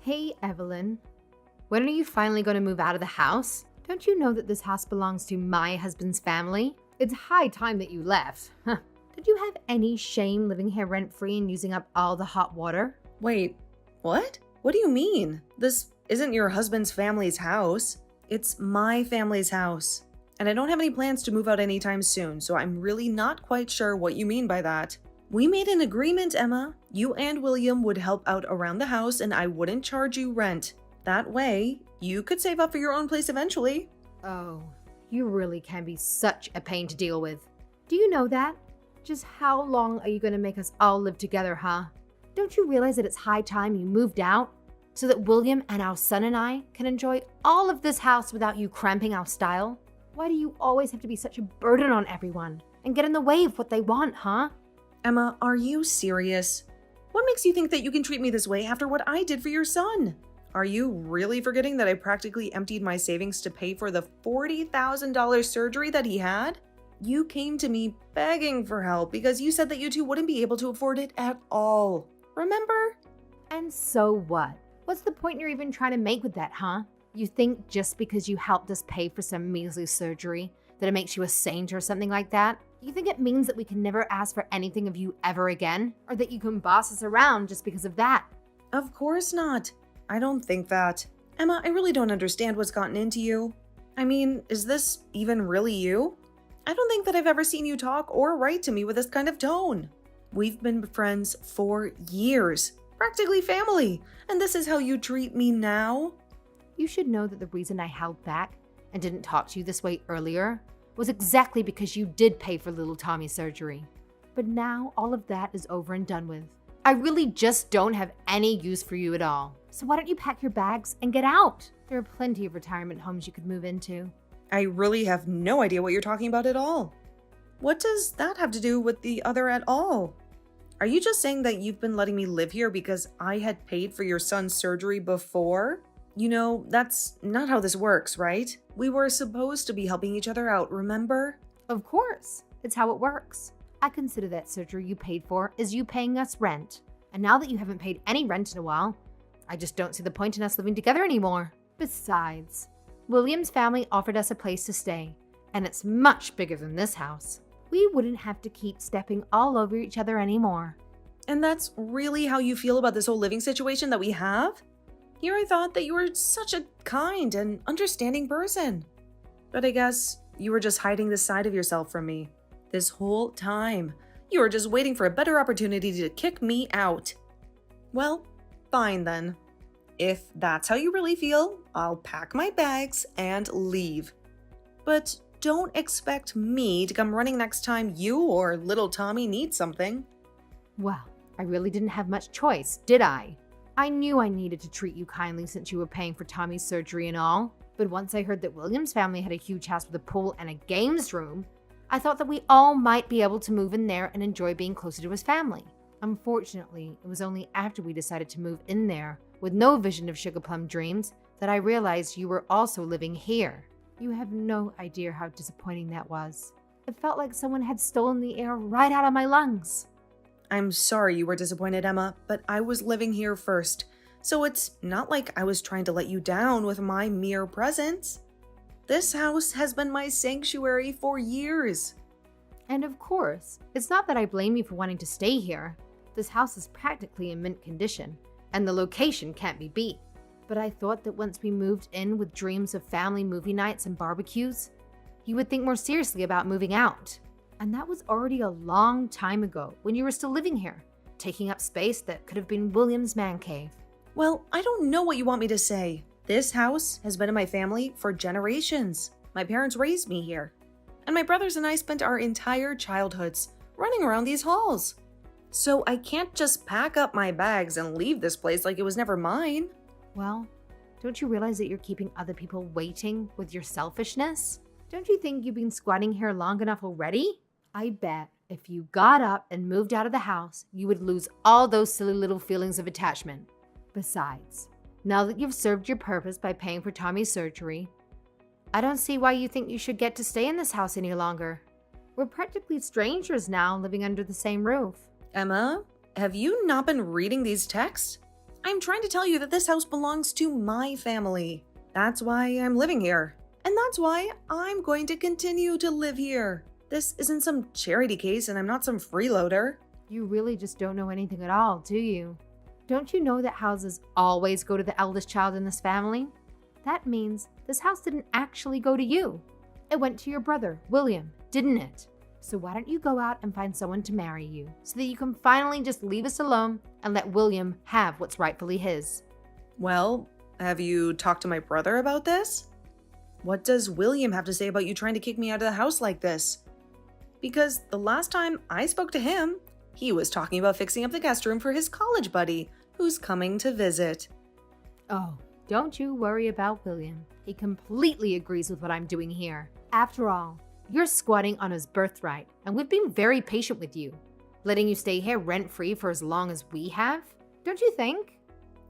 Hey, Evelyn. When are you finally going to move out of the house? Don't you know that this house belongs to my husband's family? It's high time that you left. Did you have any shame living here rent-free and using up all the hot water? Wait, what? What do you mean? This isn't your husband's family's house. It's my family's house. And I don't have any plans to move out anytime soon, so I'm really not quite sure what you mean by that. We made an agreement, Emma. You and William would help out around the house and I wouldn't charge you rent. That way, you could save up for your own place eventually. Oh, you really can be such a pain to deal with. Do you know that? Just how long are you going to make us all live together, huh? Don't you realize that it's high time you moved out so that William and our son and I can enjoy all of this house without you cramping our style? Why do you always have to be such a burden on everyone and get in the way of what they want, huh? Emma, are you serious? What makes you think that you can treat me this way after what I did for your son? Are you really forgetting that I practically emptied my savings to pay for the $40,000 surgery that he had? You came to me begging for help because you said that you two wouldn't be able to afford it at all. Remember? And so what? What's the point you're even trying to make with that, huh? You think just because you helped us pay for some measly surgery that it makes you a saint or something like that? You think it means that we can never ask for anything of you ever again? Or that you can boss us around just because of that? Of course not. I don't think that. Emma, I really don't understand what's gotten into you. I mean, is this even really you? I don't think that I've ever seen you talk or write to me with this kind of tone. We've been friends for years, practically family, and this is how you treat me now? You should know that the reason I held back and didn't talk to you this way earlier was exactly because you did pay for little Tommy's surgery. But now all of that is over and done with. I really just don't have any use for you at all. So why don't you pack your bags and get out? There are plenty of retirement homes you could move into. I really have no idea what you're talking about at all. What does that have to do with the other at all? Are you just saying that you've been letting me live here because I had paid for your son's surgery before? You know, that's not how this works, right? We were supposed to be helping each other out, remember? Of course, it's how it works. I consider that surgery you paid for is you paying us rent. And now that you haven't paid any rent in a while, I just don't see the point in us living together anymore. Besides, William's family offered us a place to stay, and it's much bigger than this house. We wouldn't have to keep stepping all over each other anymore. And that's really how you feel about this whole living situation that we have? Here I thought that you were such a kind and understanding person. But I guess you were just hiding this side of yourself from me. This whole time, you were just waiting for a better opportunity to kick me out. Well, fine then. If that's how you really feel, I'll pack my bags and leave. But don't expect me to come running next time you or little Tommy need something. Well, I really didn't have much choice, did I? I knew I needed to treat you kindly since you were paying for Tommy's surgery and all. But once I heard that William's family had a huge house with a pool and a games room, I thought that we all might be able to move in there and enjoy being closer to his family. Unfortunately, it was only after we decided to move in there with no vision of sugar plum dreams that I realized you were also living here. You have no idea how disappointing that was. It felt like someone had stolen the air right out of my lungs. I'm sorry you were disappointed, Emma, but I was living here first, so it's not like I was trying to let you down with my mere presence. This house has been my sanctuary for years. And of course, it's not that I blame you for wanting to stay here. This house is practically in mint condition, and the location can't be beat. But I thought that once we moved in with dreams of family movie nights and barbecues, you would think more seriously about moving out. And that was already a long time ago when you were still living here, taking up space that could have been William's man cave. Well, I don't know what you want me to say. This house has been in my family for generations. My parents raised me here. And my brothers and I spent our entire childhoods running around these halls. So I can't just pack up my bags and leave this place like it was never mine. Well, don't you realize that you're keeping other people waiting with your selfishness? Don't you think you've been squatting here long enough already? I bet if you got up and moved out of the house, you would lose all those silly little feelings of attachment. Besides, now that you've served your purpose by paying for Tommy's surgery, I don't see why you think you should get to stay in this house any longer. We're practically strangers now living under the same roof. Emma, have you not been reading these texts? I'm trying to tell you that this house belongs to my family. That's why I'm living here. And that's why I'm going to continue to live here. This isn't some charity case and I'm not some freeloader. You really just don't know anything at all, do you? Don't you know that houses always go to the eldest child in this family? That means this house didn't actually go to you. It went to your brother, William, didn't it? So why don't you go out and find someone to marry you so that you can finally just leave us alone and let William have what's rightfully his? Well, have you talked to my brother about this? What does William have to say about you trying to kick me out of the house like this? Because the last time I spoke to him, he was talking about fixing up the guest room for his college buddy who's coming to visit. Oh, don't you worry about William. He completely agrees with what I'm doing here. After all, you're squatting on his birthright, and we've been very patient with you, letting you stay here rent-free for as long as we have. Don't you think?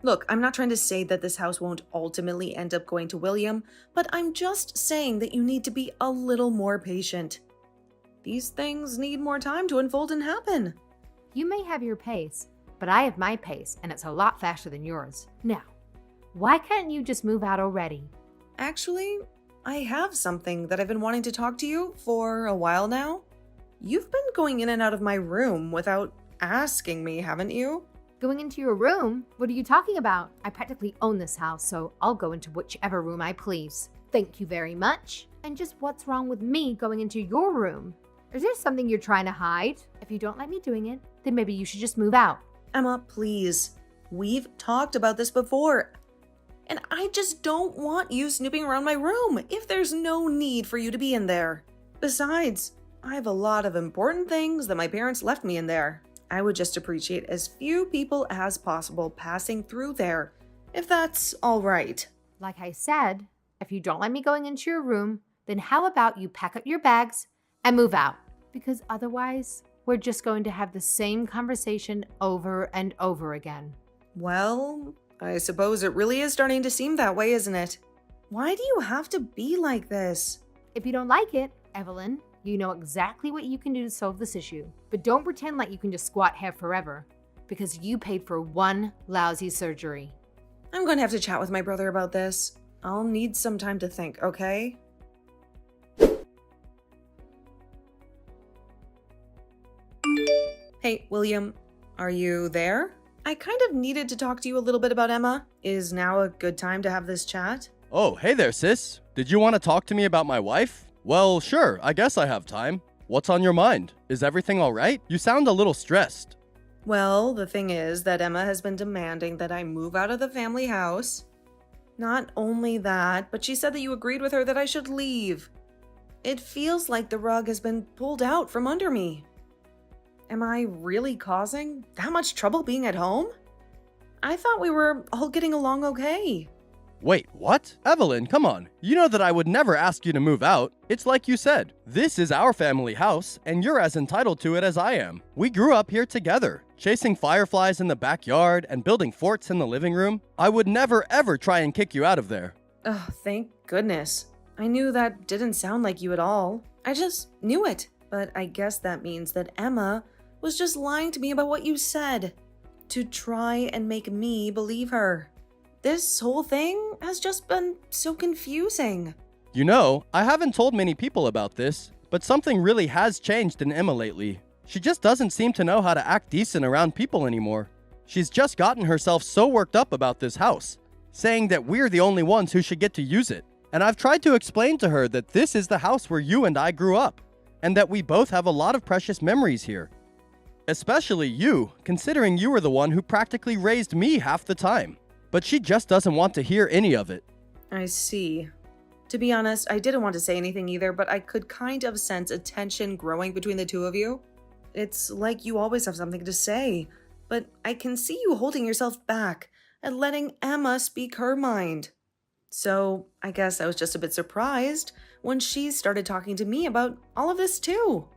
Look, I'm not trying to say that this house won't ultimately end up going to William, but I'm just saying that you need to be a little more patient. These things need more time to unfold and happen. You may have your pace, but I have my pace, and it's a lot faster than yours. Now, why can't you just move out already? Actually, I have something that I've been wanting to talk to you for a while now. You've been going in and out of my room without asking me, haven't you? Going into your room? What are you talking about? I practically own this house, so I'll go into whichever room I please. Thank you very much. And just what's wrong with me going into your room? Is there something you're trying to hide? If you don't like me doing it, then maybe you should just move out. Emma, please. We've talked about this before. And I just don't want you snooping around my room if there's no need for you to be in there. Besides, I have a lot of important things that my parents left me in there. I would just appreciate as few people as possible passing through there, if that's all right. Like I said, if you don't like me going into your room, then how about you pack up your bags and move out? Because otherwise, we're just going to have the same conversation over and over again. Well, I suppose it really is starting to seem that way, isn't it? Why do you have to be like this? If you don't like it, Evelyn, you know exactly what you can do to solve this issue. But don't pretend like you can just squat here forever, because you paid for one lousy surgery. I'm going to have to chat with my brother about this. I'll need some time to think, okay? Hey, William, are you there? I kind of needed to talk to you a little bit about Emma. Is now a good time to have this chat? Oh, hey there, sis. Did you want to talk to me about my wife? Well, sure, I guess I have time. What's on your mind? Is everything all right? You sound a little stressed. Well, the thing is that Emma has been demanding that I move out of the family house. Not only that, but she said that you agreed with her that I should leave. It feels like the rug has been pulled out from under me. Am I really causing that much trouble being at home? I thought we were all getting along okay. Wait, what? Evelyn, come on. You know that I would never ask you to move out. It's like you said. This is our family house, and you're as entitled to it as I am. We grew up here together, chasing fireflies in the backyard and building forts in the living room. I would never ever try and kick you out of there. Oh, thank goodness. I knew that didn't sound like you at all. I just knew it. But I guess that means that Emma was just lying to me about what you said, to try and make me believe her. This whole thing has just been so confusing. You know, I haven't told many people about this, but something really has changed in Emma lately. She just doesn't seem to know how to act decent around people anymore. She's just gotten herself so worked up about this house, saying that we're the only ones who should get to use it. And I've tried to explain to her that this is the house where you and I grew up, and that we both have a lot of precious memories here. Especially you, considering you were the one who practically raised me half the time. But she just doesn't want to hear any of it. I see. To be honest, I didn't want to say anything either, but I could kind of sense a tension growing between the two of you. It's like you always have something to say, but I can see you holding yourself back and letting Emma speak her mind. So I guess I was just a bit surprised when she started talking to me about all of this too.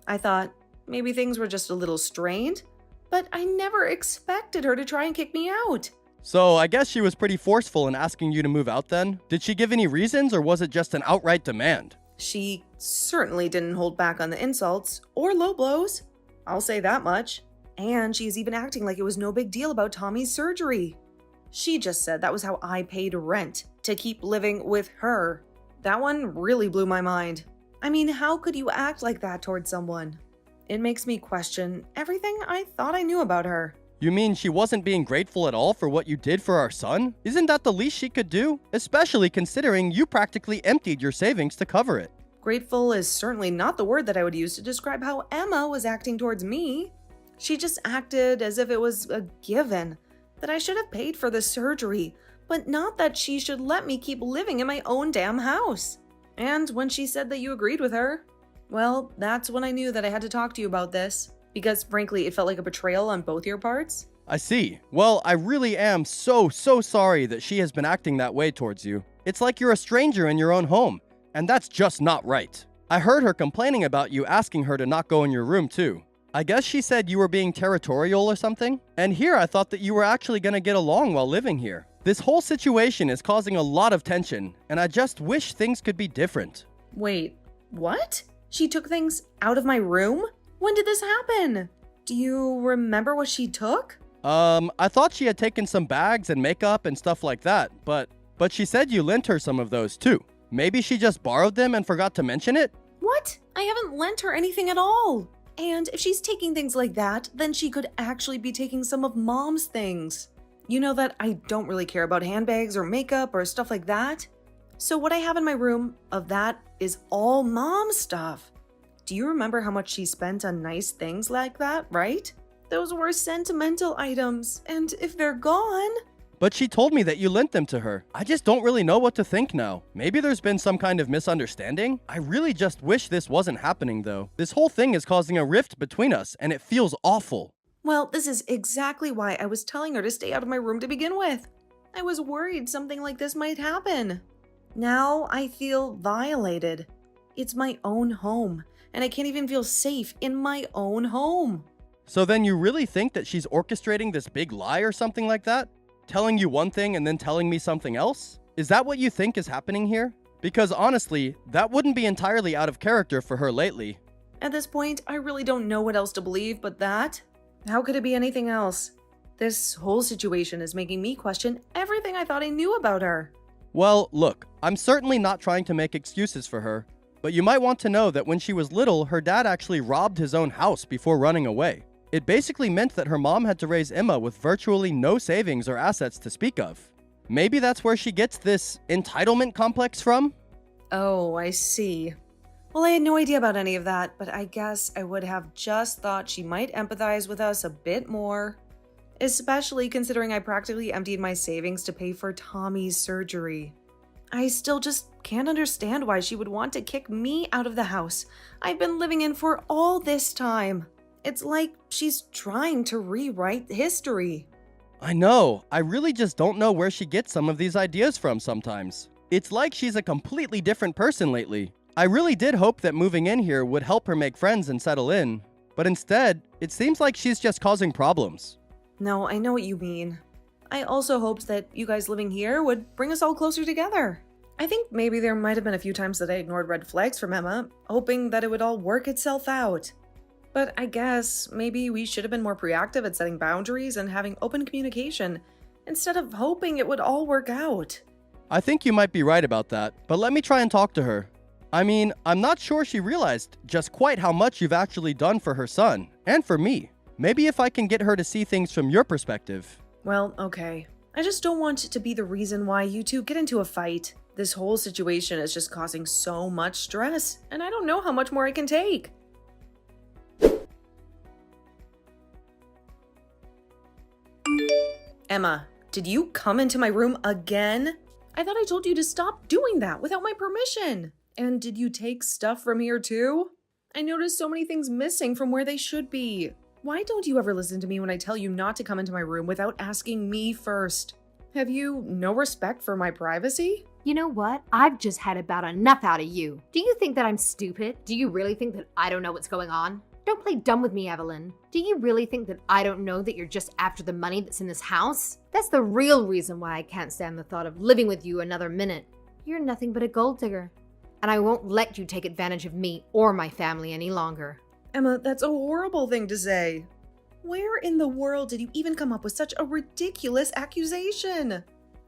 I thought maybe things were just a little strained, but I never expected her to try and kick me out. So I guess she was pretty forceful in asking you to move out then? Did she give any reasons, or was it just an outright demand? She certainly didn't hold back on the insults or low blows. I'll say that much. And she is even acting like it was no big deal about Tommy's surgery. She just said that was how I paid rent, to keep living with her. That one really blew my mind. I mean, how could you act like that towards someone? It makes me question everything I thought I knew about her. You mean she wasn't being grateful at all for what you did for our son? Isn't that the least she could do? Especially considering you practically emptied your savings to cover it. Grateful is certainly not the word that I would use to describe how Emma was acting towards me. She just acted as if it was a given, that I should have paid for the surgery, but not that she should let me keep living in my own damn house. And when she said that you agreed with her, well, that's when I knew that I had to talk to you about this, because frankly, it felt like a betrayal on both your parts. I see. Well, I really am so sorry that she has been acting that way towards you. It's like you're a stranger in your own home, and that's just not right. I heard her complaining about you asking her to not go in your room too. I guess she said you were being territorial or something. And here I thought that you were actually gonna get along while living here. This whole situation is causing a lot of tension, and I just wish things could be different. Wait, what? She took things out of my room? When did this happen? Do you remember what she took? I thought she had taken some bags and makeup and stuff like that, but she said you lent her some of those too. Maybe she just borrowed them and forgot to mention it? What? I haven't lent her anything at all. And if she's taking things like that, then she could actually be taking some of Mom's things. You know that I don't really care about handbags or makeup or stuff like that. So what I have in my room of that is all Mom's stuff. Do you remember how much she spent on nice things like that, right? Those were sentimental items, and if they're gone... But she told me that you lent them to her. I just don't really know what to think now. Maybe there's been some kind of misunderstanding? I really just wish this wasn't happening though. This whole thing is causing a rift between us, and it feels awful. Well, this is exactly why I was telling her to stay out of my room to begin with. I was worried something like this might happen. Now I feel violated. It's my own home, and I can't even feel safe in my own home. So then you really think that she's orchestrating this big lie or something like that? Telling you one thing and then telling me something else? Is that what you think is happening here? Because honestly, that wouldn't be entirely out of character for her lately. At this point, I really don't know what else to believe but that. How could it be anything else? This whole situation is making me question everything I thought I knew about her. Well, look, I'm certainly not trying to make excuses for her, but you might want to know that when she was little, her dad actually robbed his own house before running away. It basically meant that her mom had to raise Emma with virtually no savings or assets to speak of. Maybe that's where she gets this entitlement complex from? Oh, I see. Well, I had no idea about any of that, but I guess I would have just thought she might empathize with us a bit more. Especially considering I practically emptied my savings to pay for Tommy's surgery. I still just can't understand why she would want to kick me out of the house I've been living in for all this time. It's like she's trying to rewrite history. I know. I really just don't know where she gets some of these ideas from sometimes. It's like she's a completely different person lately. I really did hope that moving in here would help her make friends and settle in, but instead, it seems like she's just causing problems. No, I know what you mean. I also hoped that you guys living here would bring us all closer together. I think maybe there might have been a few times that I ignored red flags from Emma, hoping that it would all work itself out. But I guess maybe we should have been more proactive at setting boundaries and having open communication, instead of hoping it would all work out. I think you might be right about that, but let me try and talk to her. I mean, I'm not sure she realized just quite how much you've actually done for her son, and for me. Maybe if I can get her to see things from your perspective. Well, okay. I just don't want it to be the reason why you two get into a fight. This whole situation is just causing so much stress, and I don't know how much more I can take. Emma, did you come into my room again? I thought I told you to stop doing that without my permission. And did you take stuff from here too? I noticed so many things missing from where they should be. Why don't you ever listen to me when I tell you not to come into my room without asking me first? Have you no respect for my privacy? You know what? I've just had about enough out of you. Do you think that I'm stupid? Do you really think that I don't know what's going on? Don't play dumb with me, Evelyn. Do you really think that I don't know that you're just after the money that's in this house? That's the real reason why I can't stand the thought of living with you another minute. You're nothing but a gold digger. And I won't let you take advantage of me or my family any longer. Emma, that's a horrible thing to say. Where in the world did you even come up with such a ridiculous accusation?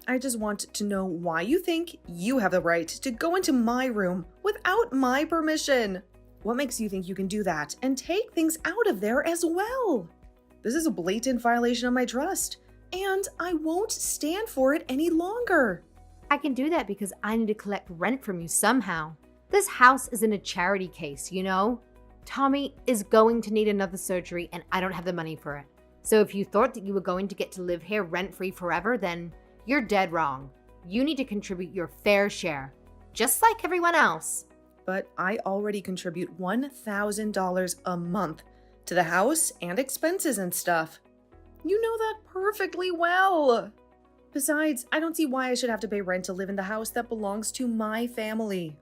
I just want to know why you think you have the right to go into my room without my permission. What makes you think you can do that and take things out of there as well? This is a blatant violation of my trust, and I won't stand for it any longer. I can do that because I need to collect rent from you somehow. This house is in a charity case, you know? Tommy is going to need another surgery and I don't have the money for it. So if you thought that you were going to get to live here rent-free forever, then you're dead wrong. You need to contribute your fair share, just like everyone else. But I already contribute $1,000 a month to the house and expenses and stuff. You know that perfectly well. Besides, I don't see why I should have to pay rent to live in the house that belongs to my family.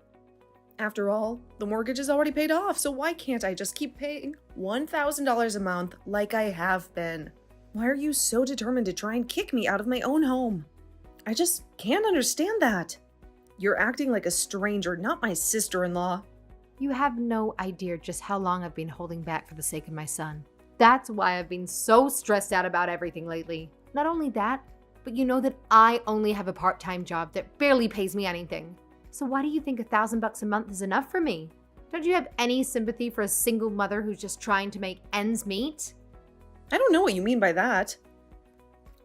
After all, the mortgage is already paid off, so why can't I just keep paying $1,000 a month like I have been? Why are you so determined to try and kick me out of my own home? I just can't understand that. You're acting like a stranger, not my sister-in-law. You have no idea just how long I've been holding back for the sake of my son. That's why I've been so stressed out about everything lately. Not only that, but you know that I only have a part-time job that barely pays me anything. So why do you think $1,000 a month is enough for me? Don't you have any sympathy for a single mother who's just trying to make ends meet? I don't know what you mean by that.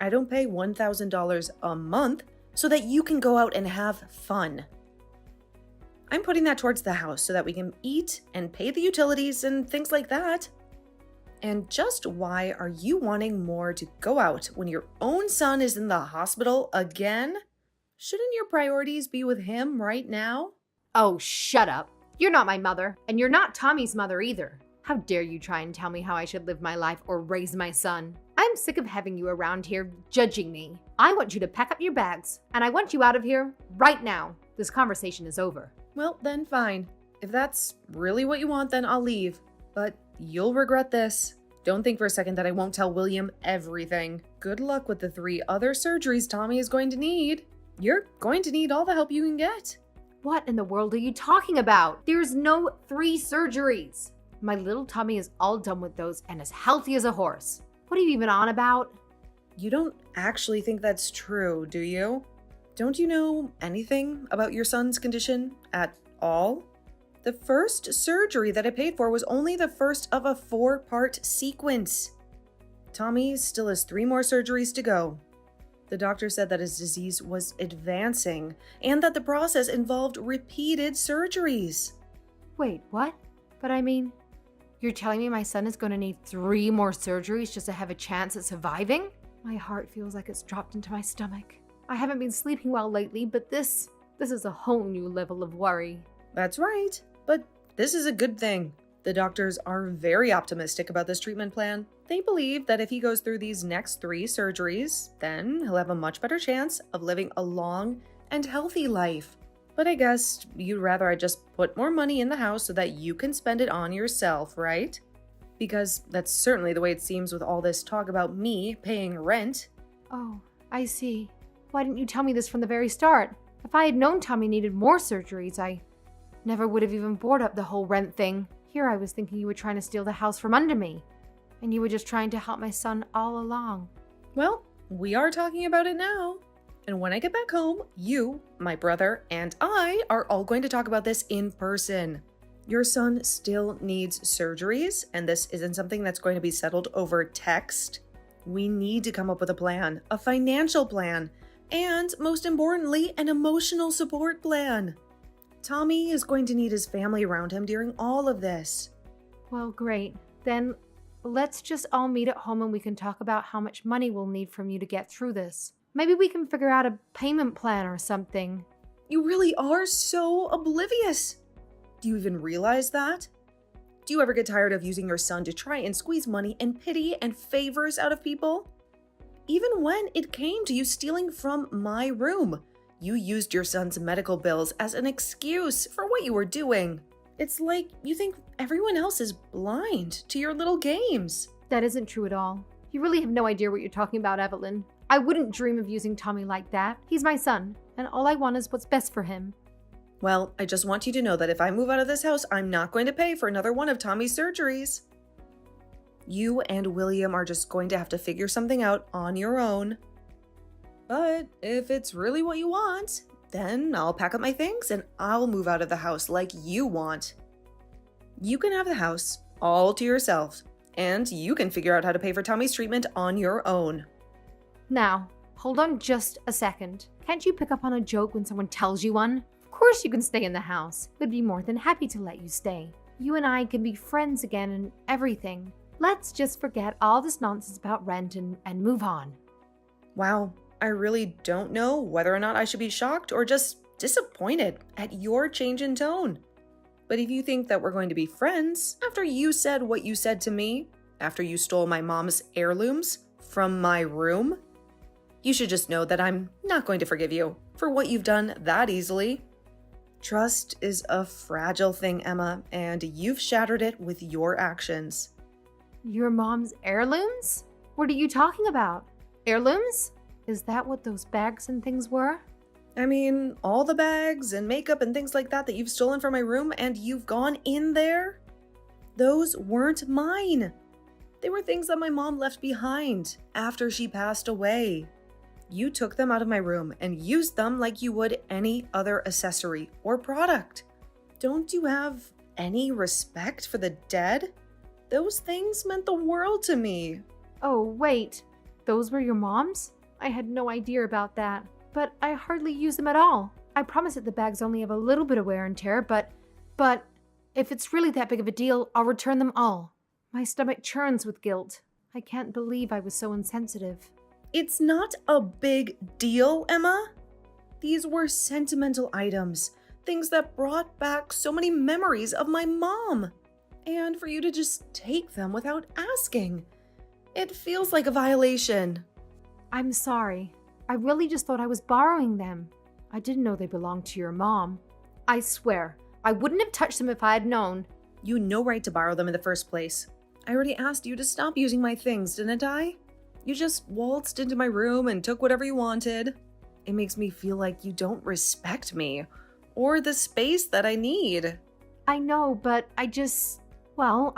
I don't pay $1,000 a month so that you can go out and have fun. I'm putting that towards the house so that we can eat and pay the utilities and things like that. And just why are you wanting more to go out when your own son is in the hospital again? Shouldn't your priorities be with him right now? Oh, shut up. You're not my mother, and you're not Tommy's mother either. How dare you try and tell me how I should live my life or raise my son? I'm sick of having you around here judging me. I want you to pack up your bags, and I want you out of here right now. This conversation is over. Well, then fine. If that's really what you want, then I'll leave. But you'll regret this. Don't think for a second that I won't tell William everything. Good luck with the 3 other surgeries Tommy is going to need. You're going to need all the help you can get. What in the world are you talking about? There's no 3 surgeries. My little Tommy is all done with those and as healthy as a horse. What are you even on about? You don't actually think that's true, do you? Don't you know anything about your son's condition at all? The first surgery that I paid for was only the first of a 4-part sequence. Tommy still has 3 more surgeries to go. The doctor said that his disease was advancing and that the process involved repeated surgeries. Wait, what? But I mean, you're telling me my son is going to need 3 more surgeries just to have a chance at surviving? My heart feels like it's dropped into my stomach. I haven't been sleeping well lately, but this is a whole new level of worry. That's right, but this is a good thing. The doctors are very optimistic about this treatment plan. They believe that if he goes through these next 3 surgeries, then he'll have a much better chance of living a long and healthy life. But I guess you'd rather I just put more money in the house so that you can spend it on yourself, right? Because that's certainly the way it seems with all this talk about me paying rent. Oh, I see. Why didn't you tell me this from the very start? If I had known Tommy needed more surgeries, I never would have even brought up the whole rent thing. Here I was thinking you were trying to steal the house from under me. And you were just trying to help my son all along. Well, we are talking about it now. And when I get back home, you, my brother, and I are all going to talk about this in person. Your son still needs surgeries, and this isn't something that's going to be settled over text. We need to come up with a plan, a financial plan, and most importantly, an emotional support plan. Tommy is going to need his family around him during all of this. Well, great. Then let's just all meet at home and we can talk about how much money we'll need from you to get through this. Maybe we can figure out a payment plan or something. You really are so oblivious. Do you even realize that? Do you ever get tired of using your son to try and squeeze money and pity and favors out of people? Even when it came to you stealing from my room, you used your son's medical bills as an excuse for what you were doing. It's like you think everyone else is blind to your little games. That isn't true at all. You really have no idea what you're talking about, Evelyn. I wouldn't dream of using Tommy like that. He's my son, and all I want is what's best for him. Well, I just want you to know that if I move out of this house, I'm not going to pay for another one of Tommy's surgeries. You and William are just going to have to figure something out on your own. But if it's really what you want, then I'll pack up my things and I'll move out of the house like you want. You can have the house all to yourself, and you can figure out how to pay for Tommy's treatment on your own. Now, hold on just a second. Can't you pick up on a joke when someone tells you one? Of course you can stay in the house. We'd be more than happy to let you stay. You and I can be friends again and everything. Let's just forget all this nonsense about rent and move on. Wow, I really don't know whether or not I should be shocked or just disappointed at your change in tone. But if you think that we're going to be friends after you said what you said to me, after you stole my mom's heirlooms from my room, you should just know that I'm not going to forgive you for what you've done that easily. Trust is a fragile thing, Emma, and you've shattered it with your actions. Your mom's heirlooms? What are you talking about? Heirlooms? Is that what those bags and things were? I mean, all the bags and makeup and things like that you've stolen from my room and you've gone in there? Those weren't mine. They were things that my mom left behind after she passed away. You took them out of my room and used them like you would any other accessory or product. Don't you have any respect for the dead? Those things meant the world to me. Oh, wait. Those were your mom's? I had no idea about that, but I hardly use them at all. I promise that the bags only have a little bit of wear and tear, but if it's really that big of a deal, I'll return them all. My stomach churns with guilt. I can't believe I was so insensitive. It's not a big deal, Emma. These were sentimental items, things that brought back so many memories of my mom. And for you to just take them without asking, it feels like a violation. I'm sorry. I really just thought I was borrowing them. I didn't know they belonged to your mom. I swear, I wouldn't have touched them if I had known. You had no right to borrow them in the first place. I already asked you to stop using my things, didn't I? You just waltzed into my room and took whatever you wanted. It makes me feel like you don't respect me or the space that I need. I know, but I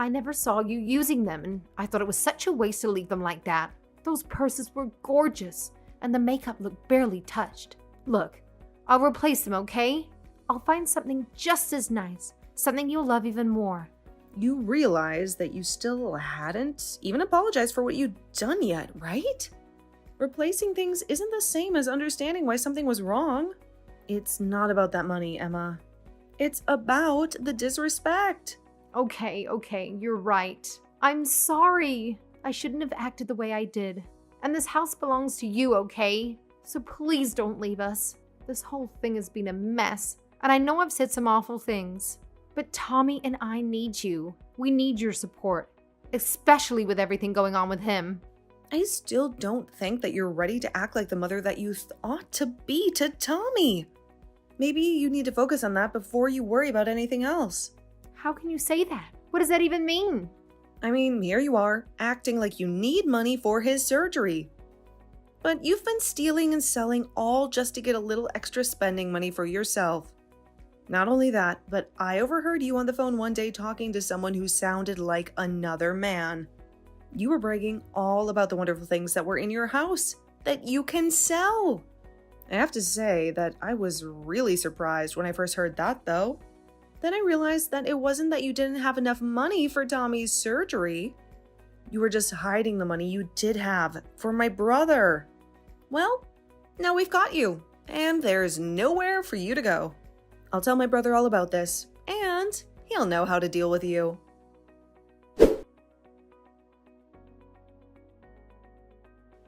never saw you using them, and I thought it was such a waste to leave them like that. Those purses were gorgeous, and the makeup looked barely touched. Look, I'll replace them, okay? I'll find something just as nice, something you'll love even more. You realize that you still hadn't even apologized for what you'd done yet, right? Replacing things isn't the same as understanding why something was wrong. It's not about that money, Emma. It's about the disrespect. Okay, you're right. I'm sorry. I shouldn't have acted the way I did. And this house belongs to you, okay? So please don't leave us. This whole thing has been a mess, and I know I've said some awful things. But Tommy and I need you. We need your support, especially with everything going on with him. I still don't think that you're ready to act like the mother that you ought to be to Tommy. Maybe you need to focus on that before you worry about anything else. How can you say that? What does that even mean? I mean, here you are, acting like you need money for his surgery. But you've been stealing and selling all just to get a little extra spending money for yourself. Not only that, but I overheard you on the phone one day talking to someone who sounded like another man. You were bragging all about the wonderful things that were in your house that you can sell. I have to say that I was really surprised when I first heard that, though. Then I realized that it wasn't that you didn't have enough money for Tommy's surgery. You were just hiding the money you did have for my brother. Well, now we've got you, and there's nowhere for you to go. I'll tell my brother all about this, and he'll know how to deal with you.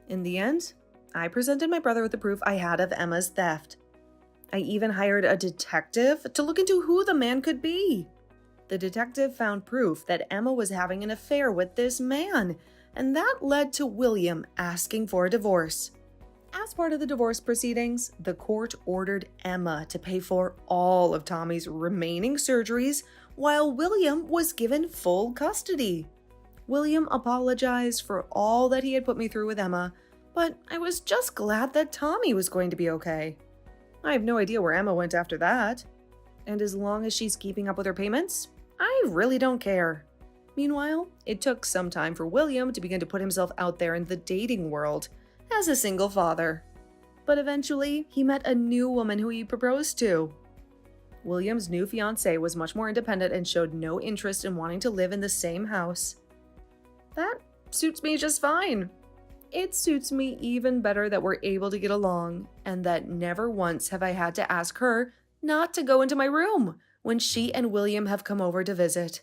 In the end, I presented my brother with the proof I had of Emma's theft. I even hired a detective to look into who the man could be. The detective found proof that Emma was having an affair with this man, and that led to William asking for a divorce. As part of the divorce proceedings, the court ordered Emma to pay for all of Tommy's remaining surgeries while William was given full custody. William apologized for all that he had put me through with Emma, but I was just glad that Tommy was going to be okay. I have no idea where Emma went after that. And as long as she's keeping up with her payments, I really don't care. Meanwhile, it took some time for William to begin to put himself out there in the dating world as a single father. But eventually, he met a new woman who he proposed to. William's new fiancée was much more independent and showed no interest in wanting to live in the same house. That suits me just fine. It suits me even better that we're able to get along, and that never once have I had to ask her not to go into my room when she and William have come over to visit.